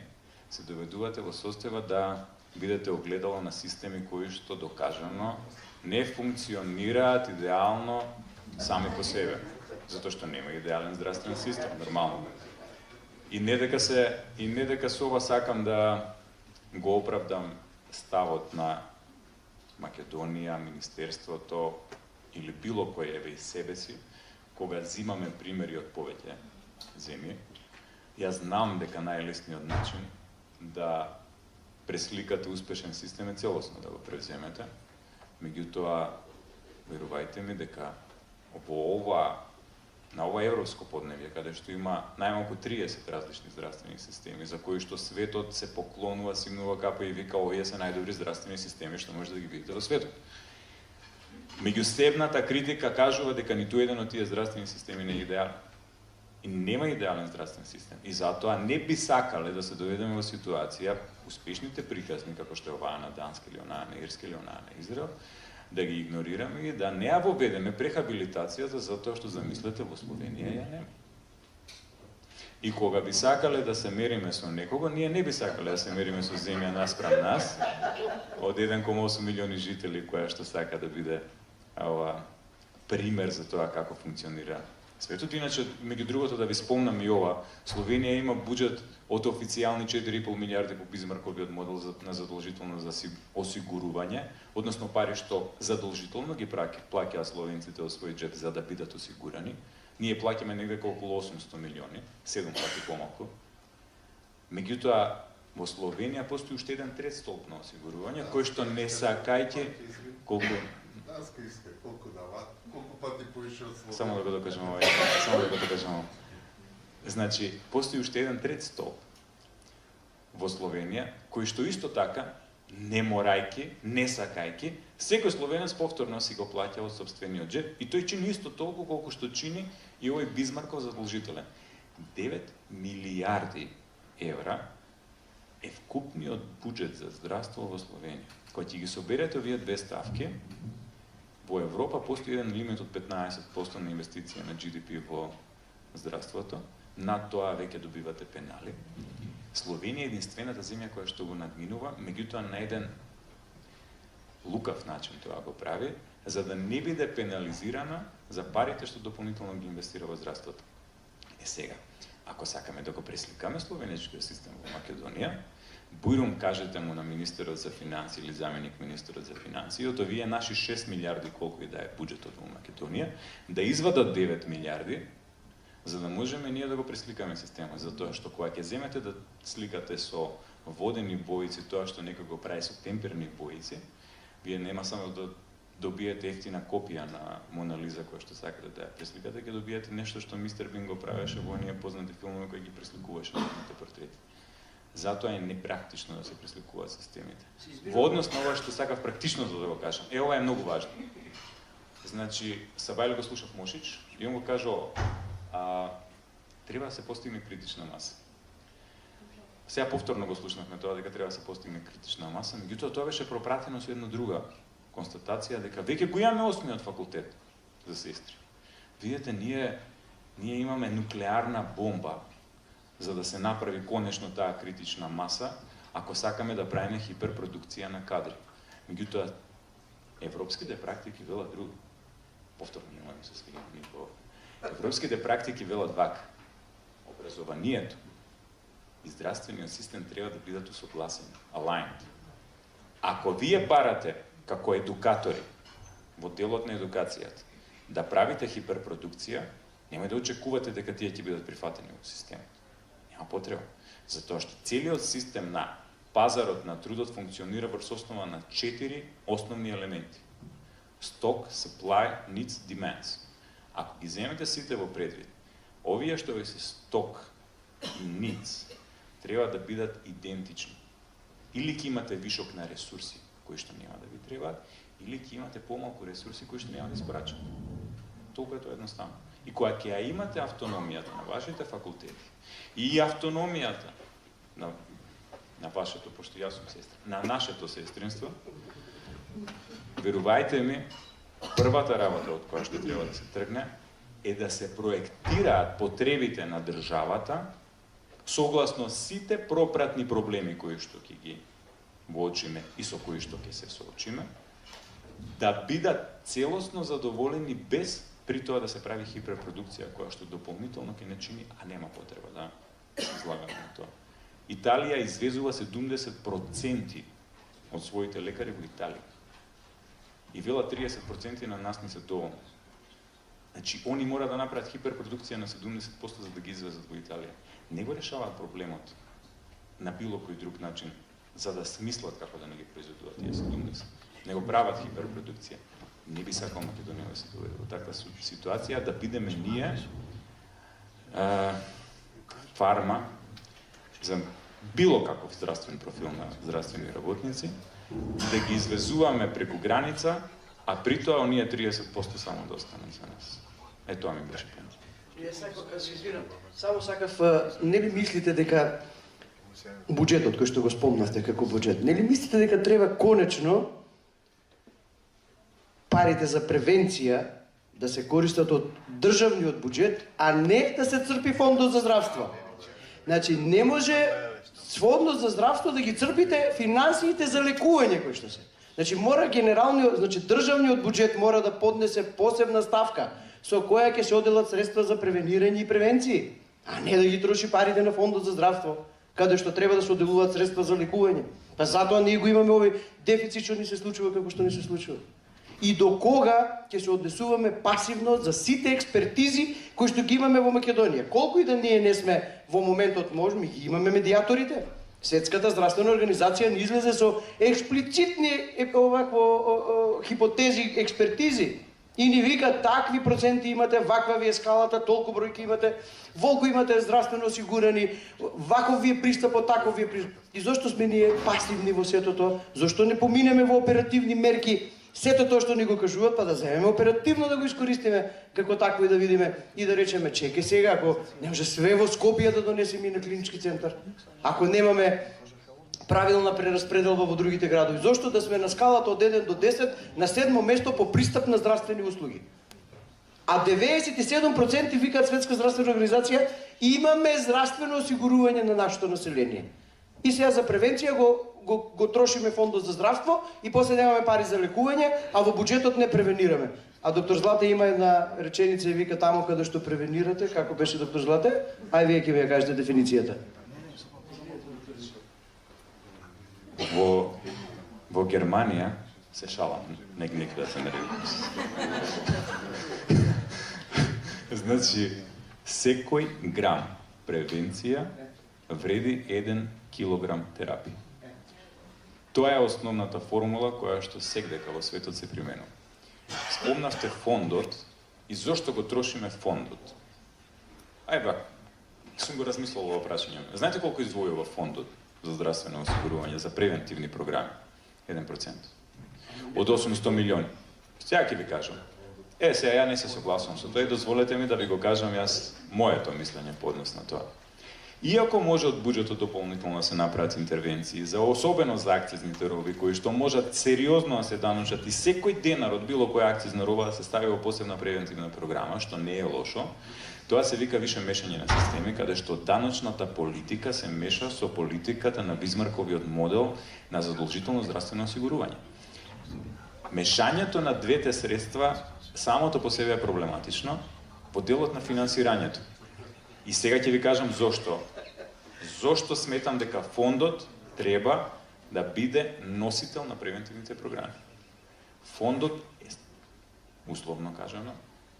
се доведувате во состојба да бидете огледало на системи кои што докажано не функционираат идеално сами по себе, затоа што нема идеален здравствен систем, нормално. И не дека со ова сакам да го оправдам ставот на Македонија, Министерството или било кој еве и себе си, кога зимаме примери од повеќе земји. Јас знам дека најлесниот начин да пресликате успешен систем е целосно да го превземете. Меѓутоа, верувајте ми дека на ова европско поднебје, каде што има најмалку 30 различни здравствени системи, за кои што светот се поклонува, симнува капа и вика овие се најдобри здравствени системи што може да ги видите во светот. Меѓустебната критика кажува дека ниту еден од тие здравствени системи не е идеален. И нема идеален здравствен систем. И затоа не би сакале да се доведеме во ситуација успешните приказни, како што е оваа на Данска или онаа на Ирска или онаа на Израел, да ги игнорираме и да не ја воведеме прехабилитацијата затоа што замислете во Словенија ја нема. И кога би сакале да се мериме со некого, ние не би сакале да се мериме со земја наспрам нас, од 1,8 милиони жители, која што сака да биде пример за тоа како функционира светот. Иначе, меѓу другото, да ви спомнам и ова, Словенија има буџет од официјални 4,5 милиарди по Бизмарковиот модел на задолжително за осигурување, односно пари што задолжително ги плаќаат словенците од свој џеб за да бидат осигурани. Ние плаќаме негде околу 800 милиони, 7 пати помалку. Меѓутоа, во Словенија постои уште еден трет столб на осигурување, кој што не сакајќи колку Данска иска колку дават, колку пати повише од Словенија. Само да го докажам ова. Значи, постои уште еден трет столб во Словенија, кој што исто така, не морајки, не сакајки, секој словенец повторно си го плаќа од сопствениот џеб и тој чини исто толку колку што чини и овој Бизмарков задолжителен. 9 милиарди евра е вкупниот буџет за здравство во Словенија. Кога ќе ги соберете овие две ставки, во Европа постои еден лимит од 15% на инвестиција на GDP во здравството, над тоа веќе добивате пенали. Словенија е единствената земја која што го надминува, меѓутоа на еден лукав начин тоа го прави, за да не биде пенализирана за парите што дополнително ги инвестира во здравството. Сега, ако сакаме да го пресликаме словенечкиот систем во Македонија, бујрум кажете му на министерот за финансии или заменик министерот за финансии, од овие наши 6 милиарди колку и да е буџетот во Македонија, да извадат 9 милиарди, за да можеме ние да го пресликаме системот, затоа што кога ќе земете да сликате со водени боици, тоа што некој го прави со темперни боици, вие нема само да добиете ефтина копија на Мона Лиза која што сакате да ја пресликате, ќе добиете нешто што мистер Бин го правеше во оние познати филмови кои ги пресликуваше на портрети. Затоа е непрактично да се пресликуваат системите. Во однос на ова што сакав практично да го кажам, ова е многу важно. Значи, Сабајле го слушав Мошич и он го кажа, треба да се постигне критична маса. Сега повторно го слушнавме тоа дека треба да се постигне критична маса, меѓутоа тоа беше пропратено со една друга констатација дека веќе го имаме 8-миот факултет за сестри. Видете, ние имаме нуклеарна бомба за да се направи конечно таа критична маса, ако сакаме да правиме хиперпродукција на кадри. Меѓутоа, европските практики велат друго. Повторно не можам се свигам никога. Европските практики велат вака. Образованието и здравствениот систем треба да бидат усогласени, aligned. Ако вие барате како едукатори во делот на едукацијата да правите хиперпродукција, Немај да очекувате дека тие ќе бидат прифатени во системот. Нема потреба. Затоа што целиот систем на пазарот на трудот функционира врз основа на 4 основни елементи. Stock, supply, needs, demands. Ако ги земете сите во предвид, овие што ви се stock и needs треба да бидат идентични. Или ќе имате вишок на ресурси кои што нема да ви требаат, или ќе имате помалку ресурси кои што нема да испорачат. Толку е тоа едноставно. И кога ќе ја имате автономијата на вашите факултети и автономијата на вашето, пошто јас сум сестра, на нашето сестринство, верувајте ми, првата работа од која што треба да се тргне е да се проектираат потребите на државата согласно сите пропратни проблеми кои што ќе ги воочиме и со кои што ќе се соочиме, да бидат целосно задоволени без при тоа да се прави хиперпродукција која што дополнително ќе не чини, а нема потреба да се излагаме на тоа. Италија извезува 70% од своите лекари во Италија. И вела 30% на нас не се доволни. Значи, они мора да направат хиперпродукција на 70% за да ги извезат во Италија. Не го решаваат проблемот на било кој друг начин, за да смислат како да не ги произведуваат тие 70. Не го прават хиперпродукција. Не би сакал Македонија да се доведе во таква ситуација, да бидеме ние фарма за било каков здравствен профил на здравствени работници, да ги извезуваме преку граница, а при тоа оние 30% само да останат за нас. Тоа ми беше план. Јас се извинам, само сакав, не ли мислите дека буџетот кој што го спомнавте како буџет, не ли мислите дека треба конечно парите за превенција да се користат од државниот буџет, а не да се црпи фондот за здравство? Значи, не може фондот за здравство да ги црпите финансиите за лекување кои што се. Значи, мора државниот буџет мора да поднесе посебна ставка со која ќе се оделат средства за превенирање и превенции, а не да ги троши парите на фондот за здравство, каде што треба да се оделуваат средства за лекување. Па затоа ние го имаме овој дефицит што ни се случува како што ни се случува. И до кога ќе се однесуваме пасивно за сите експертизи кои што ги имаме во Македонија? Колку и да ние не сме во моментот можеме, ги имаме медиаторите. Светската здравствена организација ни излезе со експлицитни хипотези, експертизи. И ни вика, такви проценти имате, ваква ви е скалата, толку бројки имате, волку имате здравствено осигурани, ваков ви е пристапот, таков ви е пристапот. И зошто сме ние пасивни во сето тоа? Зошто не поминеме во оперативни мерки сето тоа што ни го кажуваат, па да земеме оперативно да го искористиме како такво и да видиме и да речеме, чекај сега, ако не може све во Скопје да донесеме и на клинички центар, ако немаме правилна прераспределба во другите градови, зошто да сме на скалата од 1 до 10 на 7-мо место по пристап на здравствени услуги? А 97% викаат Светска здравствена организација, имаме здравствено осигурување на нашето население. И сега за превенција го трошиме фондот за здравство и после немаме пари за лекување, а во буџетот не превенираме. А доктор Злате има една реченица и вика таму каде што превенирате, како беше доктор Злате? Ај вие ќе ми ја кажете дефиницијата. Во Германија се шалам, некој да се нареди. Значи, секој грам превенција вреди 1 килограм терапија. Тоа е основната формула која што секдека во светот се применува. Спомнавте фондот и зошто го трошиме фондот. Ајде, сум го размислил во прашање. Знаете колку издвојува фондот за здравствено осигурување, за превентивни програми? 1%. Од 800 милиони. Сега ќе ви кажам. Сега ја не се согласувам со тоа и дозволете ми да ви го кажам јас моето мислење по однос на тоа. Иако може од буџетот дополнително да се направат интервенции, особено за акцизните роби, кои што можат сериозно да се даночат и секој денар од било која акцизна роба да се стави во посебна превентивна програма, што не е лошо, тоа се вика више мешање на системи, каде што даночната политика се меша со политиката на Бисмарковиот модел на задолжително здравствено осигурување. Мешањето на двете средства самото по себе е проблематично во делот на финансирањето. И сега ќе ви кажам зошто. Зошто сметам дека фондот треба да биде носител на превентивните програми. Фондот е, условно кажано,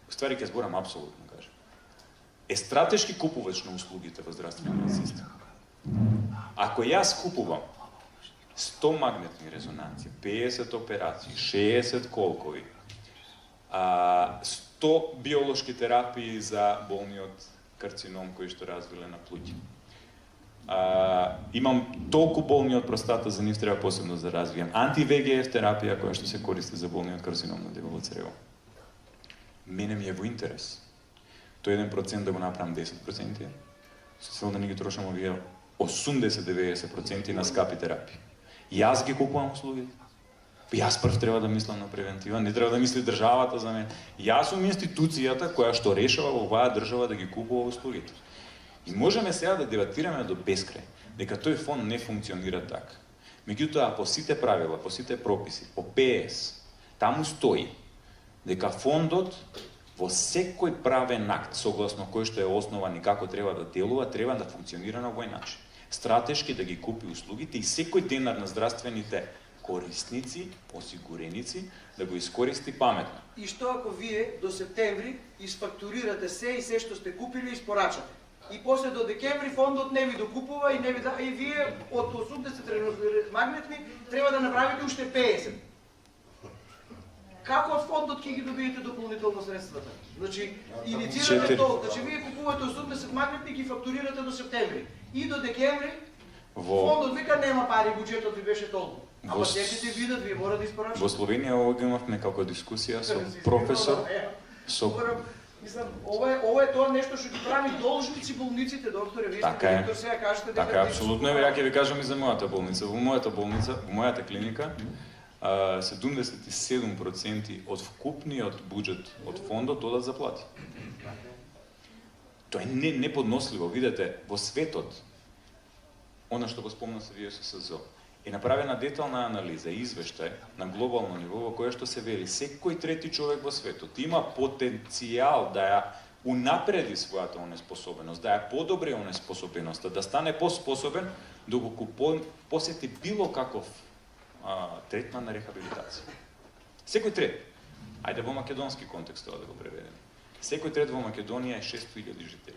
уствари ќе зборам апсолутно кажам, е стратешки купувач на услугите во здравствениот систем. Ако јас купувам 100 магнетни резонанции, 50 операции, 60 колкови, 100 биолошки терапии за болни од карцином кои што развиле на плуќе. Имам толку болни од простата, за нив треба посебно да развијам. Анти-ВГФ терапија која што се користи за болни од карцином на дебело црево. Мене ми е во интерес. Тој 1% да го направам 10%, со цел да не ги трошам овие 80-90% на скапи терапии. Јас ги купувам услугите. Јас прв треба да мислам на превентива, не треба да мисли државата за мене. Јас сум институцијата која што решава во оваа држава да ги купува услугите. И можеме сега да дебатираме до бескрај дека тој фонд не функционира така. Меѓутоа, по сите правила, по сите прописи, по ПС, таму стои дека фондот во секој правен акт, согласно кој што е основан и како треба да делува, треба да функционира на овој начин. Стратешки да ги купи услугите и секој денар на здравствените корисници, осигуреници, да го искористи паметно. И што ако вие до септември изфактурирате се и се што сте купили и испорачате? И после до декември фондот не ви докупува и не ви и вие од 80 магнетни треба да направите уште 50. Како од фондот ќе ги добиете дополнително средствата? Значи, инициирате тоа, значи вие купувате 80 магнетни и ги фактурирате до септември. И до декември фондот вика нема пари, буџетот ви беше толку. Ама ќе видат, вие мора да испорачате. Во Словенија овде имавме како дискусија со професор, со Мислам, ова е тоа нешто што ги прави должници болниците, докторе, вие сте директор, сега кажете дека... Така е, апсолутно. Ја ќе ви кажам и за мојата болница. Во мојата болница, во мојата клиника, 77% од вкупниот буџет од фондот одат за плати. Тоа е неподносливо. Видете, во светот, она што го спомна се вие со СЗО, е направена детална анализа и извештај на глобално ниво во кое што се вели секој трети човек во светот има потенцијал да ја унапреди својата онеспособеност, да ја подобри онеспособеноста, да стане поспособен доколку посети било каков третман на рехабилитација. Секој трет, ајде во македонски контекст тоа да го преведеме. Секој трет во Македонија е 600.000 жители.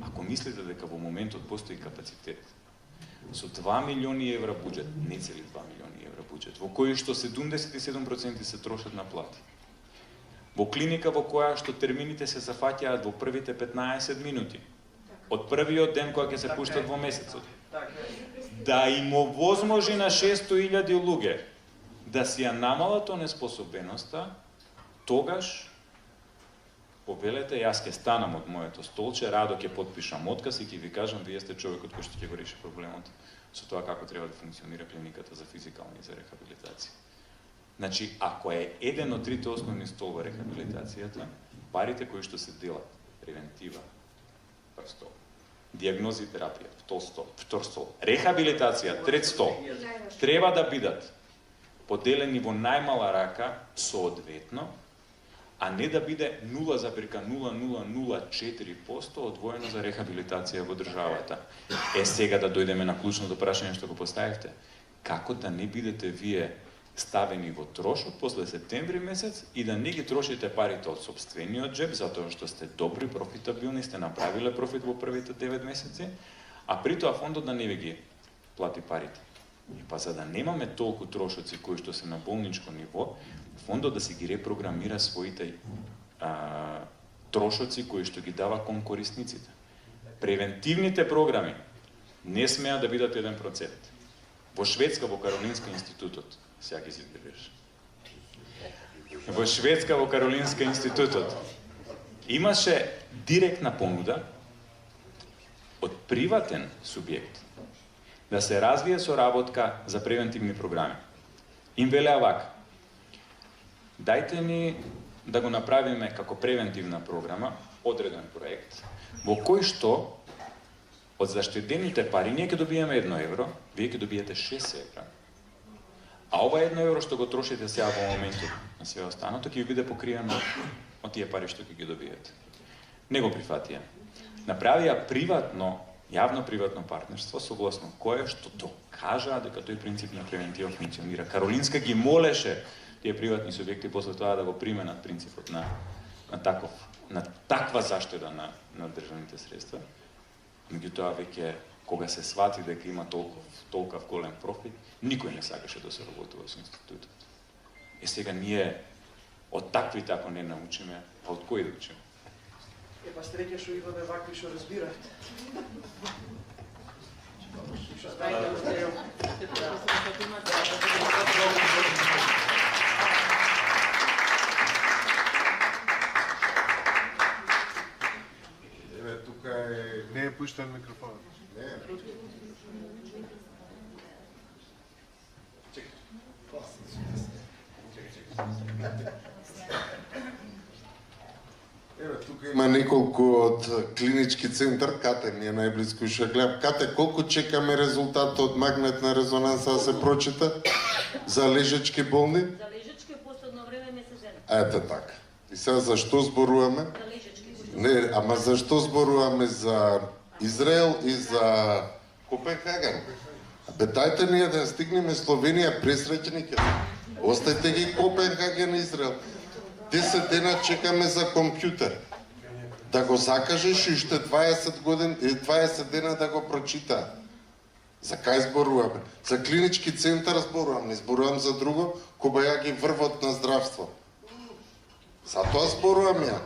Ако мислите дека во моментот постои капацитет со 2 милиони евра буџет, не цели 2 милиони евра буџет, во кој што 77% се трошат на плати. Во клиника во која што термините се зафаќаат во првите 15 минути, од првиот ден кога ќе се пуштат во месецот, да им овозможи на 600.000 луѓе да си ја намалат онеспособеноста, тогаш повелете, јас ќе станам од моето столче, радо ќе подпишам отказ и ќе ви кажам, вие сте човекот кој што ќе го реши проблемот со тоа како треба да функционира клиниката за физикална и за рехабилитација. Значи, ако е еден од трите основни столба рехабилитацијата, парите кои што се делат, превентива, прв стол, диагноза и терапија, втор стол, рехабилитација, трет стол, треба да бидат поделени во најмала рака соодветно, а не да биде 0,0004% одвоено за рехабилитација во државата. Сега да дојдеме на клучното прашање што го поставивте. Како да не бидете вие ставени во трошок после септември месец и да не ги трошите парите од сопствениот джеб, затоа што сте добри, профитабилни, сте направиле профит во првите 9 месеци, а при тоа фондот да не ви ги плати парите. И па за да немаме толку трошоци кои што се на болничко ниво, фондот да си ги репрограмира своите трошоци кои што ги дава кон корисниците. Превентивните програми не смеа да бидат 1%. Во Шведска, во Каролинска институтот, сега ќе си избереш. Во Шведска, во Каролинска институтот, имаше директна понуда од приватен субјект да се развие соработка за превентивни програми. Им велеа вака: дајте ни да го направиме како превентивна програма, одреден проект, во кој што од заштедените пари ние ќе добиеме 1 евро, вие ќе добиете 6 евра. А ова 1 евро што го трошите сега во моментот на све останато ќе ви биде покриено од тие пари што ќе ги добиете. Не го прифатија. Направија приватно, јавно-приватно партнерство, согласно кое што докажаа дека тој принцип на превентива функционира. Каролинска ги молеше тие приватни субјекти после тоа да го применат принципот на таков на таква заштеда на државните средства. Меѓутоа веќе кога се свати дека има толков голем профит, никој не сакаше да се работува со институтот. Сега ние од таквите ако не научиме, а од кој да учиме? Па среќа што имаме вакви што разбираат. Еве, тука е... Не е пуштен микрофонот. Еве, тука има неколку од клинички центар, Кате ми е најблиску што гледам. Кате, колку чекаме резултат од магнетна резонанса да се прочита за лежачки болни? За лежачки последно време месецен. Ете така. И сега зашто зборуваме? За лежачки. Не, ама зашто зборуваме за Израел и за Копенхаген? Бе, дајте ние да стигнеме Словенија пресреќни ке. Остајте ги Копенхаген и Израел. 10 дена чекаме за компјутер. Да го закажеш и уште 20 дена да го прочита. За кај зборуваме? За клинички центар зборувам, не зборувам за друго, кога ги врвот на здравство. Затоа зборувам ја.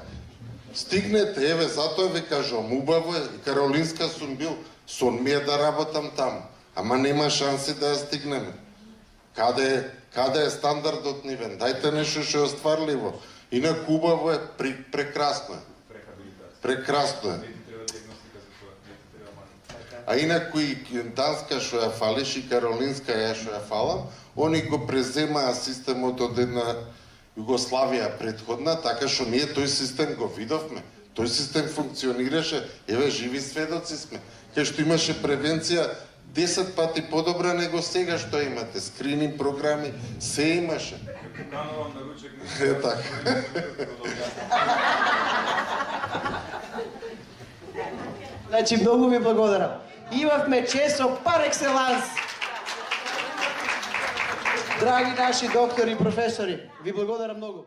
Стигнете, еве, затоа ви кажувам, убаво е, Каролинска сум бил, сон ми е да работам таму, ама нема шанси да ја стигнеме. Каде е стандардот нивен? Дајте нешто што е остварливо. Инаку убаво е, прекрасно е. Прекрасно е. А инаку и Данска што ја фалиш и Каролинска ја што ја фалам, они го преземаа системот од една Југославија предходна, така што ние тој систем го видовме. Тој систем функционираше, еве живи сведоци сме. Кај што имаше превенција 10 пати подобра него сега што имате. Скрининг програми, се имаше. Канувам на ручек. Е така. Значи, многу ви благодарам. Имавме чесо пар екселанс. Драги наши доктори и професори, ви благодарам многу.